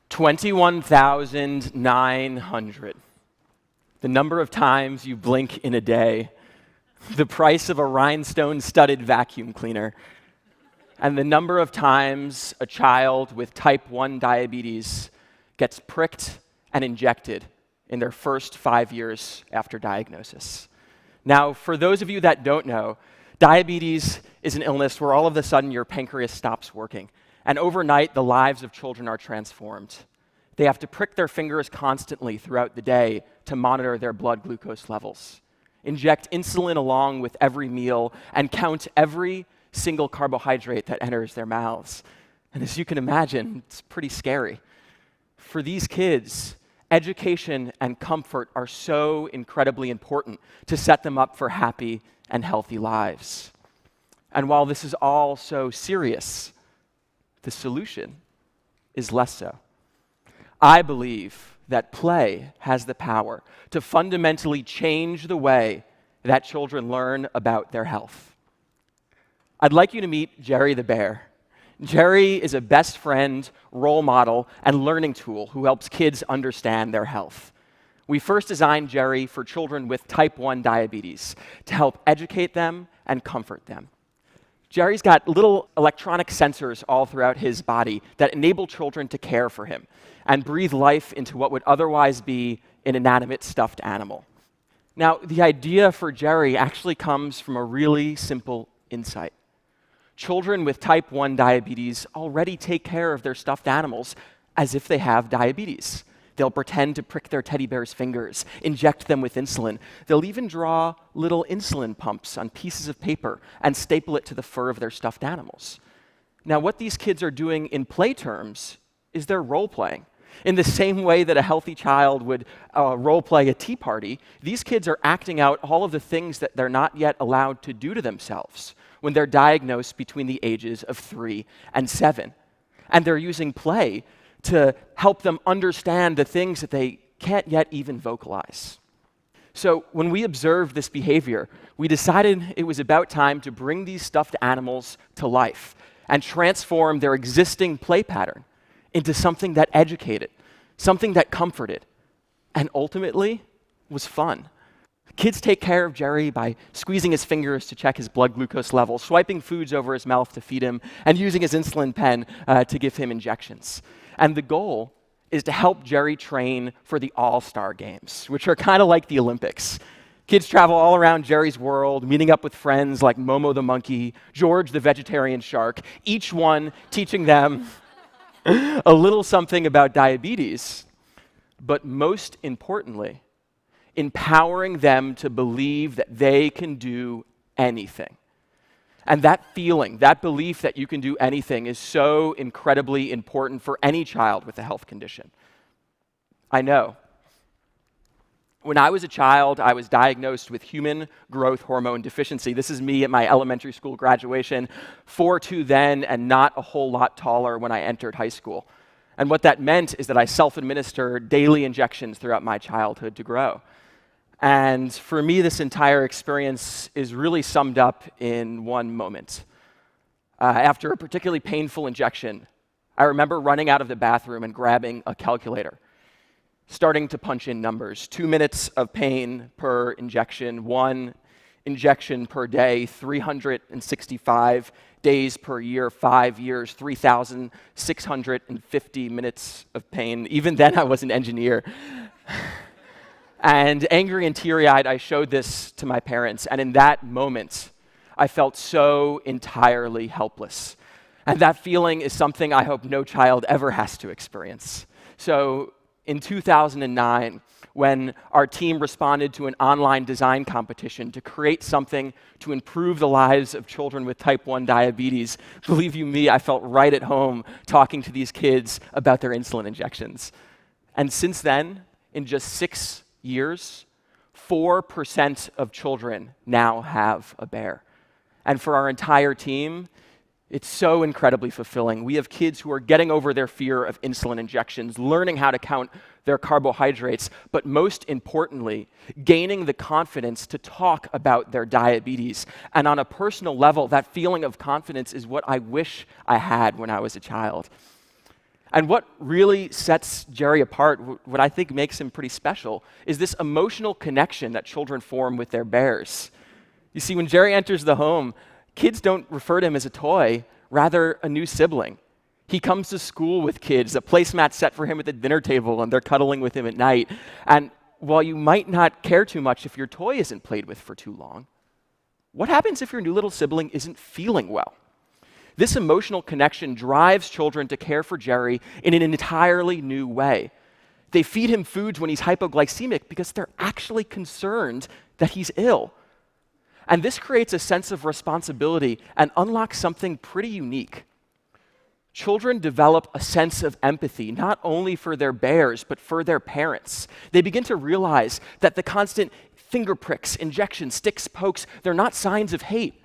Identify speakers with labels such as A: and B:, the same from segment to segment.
A: $21,900. The number of times you blink in a day, the price of a rhinestone-studded vacuum cleaner, and the number of times a child with type 1 diabetes gets pricked and injected in their first 5 years after diagnosis. Now, for those of you that don't know, diabetes is an illness where all of a sudden your pancreas stops working, and overnight the lives of children are transformed. They have to prick their fingers constantly throughout the day to monitor their blood glucose levels, inject insulin along with every meal, and count every single carbohydrate that enters their mouths. And as you can imagine, it's pretty scary. For these kids, education and comfort are so incredibly important to set them up for happy and healthy lives. And while this is all so serious, the solution is less so. I believe that play has the power to fundamentally change the way that children learn about their health. I'd like you to meet Jerry the bear. Jerry is a best friend, role model, and learning tool who helps kids understand their health. We first designed Jerry for children with type 1 diabetes to help educate them and comfort them. Jerry's got little electronic sensors all throughout his body that enable children to care for him and breathe life into what would otherwise be an inanimate stuffed animal. Now, the idea for Jerry actually comes from a really simple insight. Children with type 1 diabetes already take care of their stuffed animals as if they have diabetes. They'll pretend to prick their teddy bear's fingers, inject them with insulin. They'll even draw little insulin pumps on pieces of paper and staple it to the fur of their stuffed animals. Now, what these kids are doing in play terms is they're role-playing. In the same way that a healthy child would role-play a tea party, these kids are acting out all of the things that they're not yet allowed to do to themselves when they're diagnosed between the ages of 3 and 7. And they're using play to help them understand the things that they can't yet even vocalize. So when we observed this behavior, we decided it was about time to bring these stuffed animals to life and transform their existing play pattern into something that educated, something that comforted, and ultimately was fun. Kids take care of Jerry by squeezing his fingers to check his blood glucose level, swiping foods over his mouth to feed him, and using his insulin pen to give him injections. And the goal is to help Jerry train for the All-Star Games, which are kind of like the Olympics. Kids travel all around Jerry's world, meeting up with friends like Momo the monkey, George the vegetarian shark, each one teaching them a little something about diabetes, but most importantly, empowering them to believe that they can do anything. And that feeling, that belief that you can do anything is so incredibly important for any child with a health condition. I know. When I was a child, I was diagnosed with human growth hormone deficiency. This is me at my elementary school graduation, 4'2" then and not a whole lot taller when I entered high school. And what that meant is that I self-administered daily injections throughout my childhood to grow. And for me, this entire experience is really summed up in one moment. After a particularly painful injection, I remember running out of the bathroom and grabbing a calculator, starting to punch in numbers. 2 minutes of pain per injection, 1 injection per day, 365 days per year, 5 years, 3,650 minutes of pain. Even then, I was an engineer. And angry and teary-eyed, I showed this to my parents, and in that moment, I felt so entirely helpless. And that feeling is something I hope no child ever has to experience. So in 2009, when our team responded to an online design competition to create something to improve the lives of children with type 1 diabetes, believe you me, I felt right at home talking to these kids about their insulin injections. And since then, in just 6 years, 4% of children now have a bear. And for our entire team, It's so incredibly fulfilling. We have kids who are getting over their fear of insulin injections, learning how to count their carbohydrates, but most importantly, gaining the confidence to talk about their diabetes. And on a personal level, that feeling of confidence is what I wish I had when I was a child. And what really sets Jerry apart, what I think makes him pretty special, is this emotional connection that children form with their bears. You see, when Jerry enters the home, kids don't refer to him as a toy, rather a new sibling. He comes to school with kids, a placemat set for him at the dinner table, and they're cuddling with him at night. And while you might not care too much if your toy isn't played with for too long, what happens if your new little sibling isn't feeling well? This emotional connection drives children to care for Jerry in an entirely new way. They feed him foods when he's hypoglycemic because they're actually concerned that he's ill. And this creates a sense of responsibility and unlocks something pretty unique. Children develop a sense of empathy, not only for their bears, but for their parents. They begin to realize that the constant finger pricks, injections, sticks, pokes, they're not signs of hate,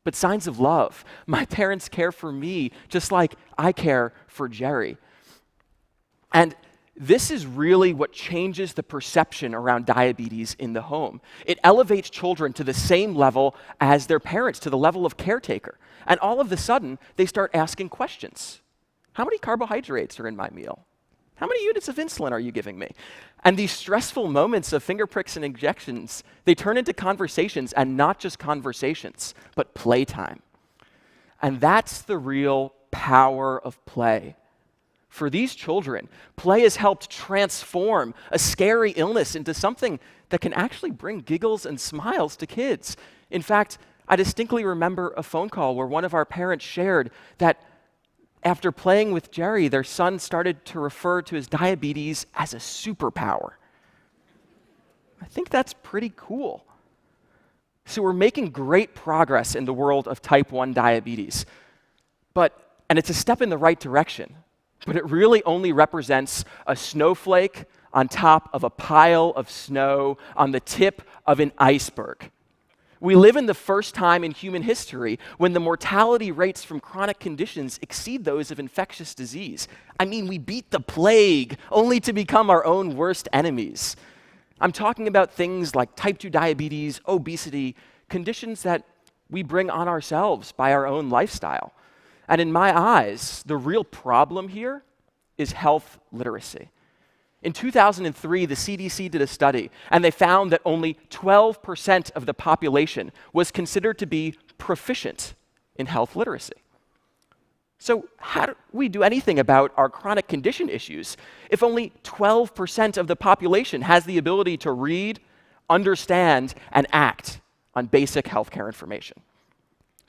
A: but signs of love. My parents care for me just like I care for Jerry. And this is really what changes the perception around diabetes in the home. It elevates children to the same level as their parents, to the level of caretaker. And all of a sudden, they start asking questions. How many carbohydrates are in my meal? How many units of insulin are you giving me? And these stressful moments of finger pricks and injections, they turn into conversations, and not just conversations, but playtime. And that's the real power of play. For these children, play has helped transform a scary illness into something that can actually bring giggles and smiles to kids. In fact, I distinctly remember a phone call where one of our parents shared that after playing with Jerry, their son started to refer to his diabetes as a superpower. I think that's pretty cool. So we're making great progress in the world of type 1 diabetes. And it's a step in the right direction. But it really only represents a snowflake on top of a pile of snow on the tip of an iceberg. We live in the first time in human history when the mortality rates from chronic conditions exceed those of infectious disease. I mean, we beat the plague only to become our own worst enemies. I'm talking about things like type 2 diabetes, obesity, conditions that we bring on ourselves by our own lifestyle. And in my eyes, the real problem here is health literacy. In 2003, the CDC did a study, and they found that only 12% of the population was considered to be proficient in health literacy. So how do we do anything about our chronic condition issues if only 12% of the population has the ability to read, understand, and act on basic healthcare information?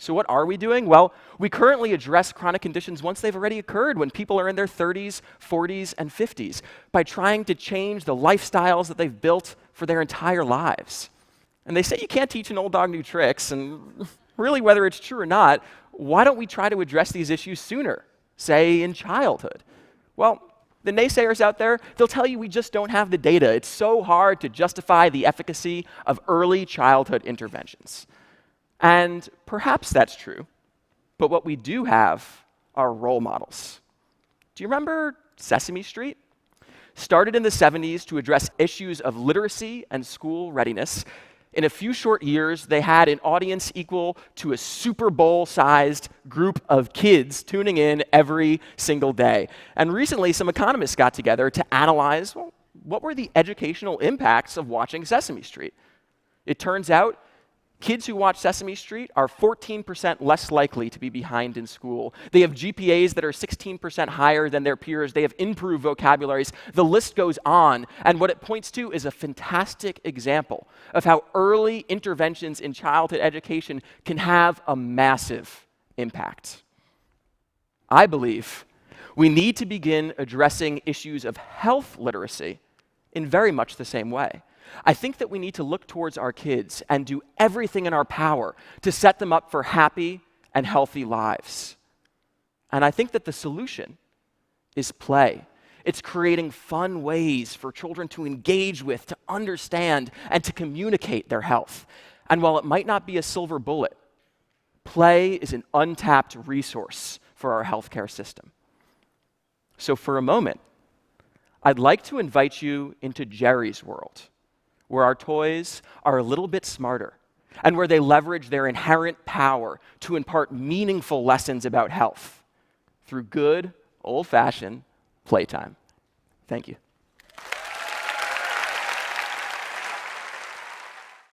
A: So what are we doing? Well, we currently address chronic conditions once they've already occurred, when people are in their 30s, 40s, and 50s, by trying to change the lifestyles that they've built for their entire lives. And they say you can't teach an old dog new tricks, and really, whether it's true or not, why don't we try to address these issues sooner, say in childhood? Well, the naysayers out there, they'll tell you we just don't have the data. It's so hard to justify the efficacy of early childhood interventions. And perhaps that's true, but what we do have are role models. Do you remember Sesame Street? Started in the 70s to address issues of literacy and school readiness. In a few short years, they had an audience equal to a Super Bowl-sized group of kids tuning in every single day. And recently, some economists got together to analyze, well, what were the educational impacts of watching Sesame Street? It turns out kids who watch Sesame Street are 14% less likely to be behind in school. They have GPAs that are 16% higher than their peers. They have improved vocabularies. The list goes on. And what it points to is a fantastic example of how early interventions in childhood education can have a massive impact. I believe we need to begin addressing issues of health literacy in very much the same way. I think that we need to look towards our kids and do everything in our power to set them up for happy and healthy lives. And I think that the solution is play. It's creating fun ways for children to engage with, to understand, and to communicate their health. And while it might not be a silver bullet, Play is an untapped resource for our healthcare system. So for a moment, I'd like to invite you into Jerry's world, where our toys are a little bit smarter and where they leverage their inherent power to impart meaningful lessons about health through good, old-fashioned playtime. Thank you.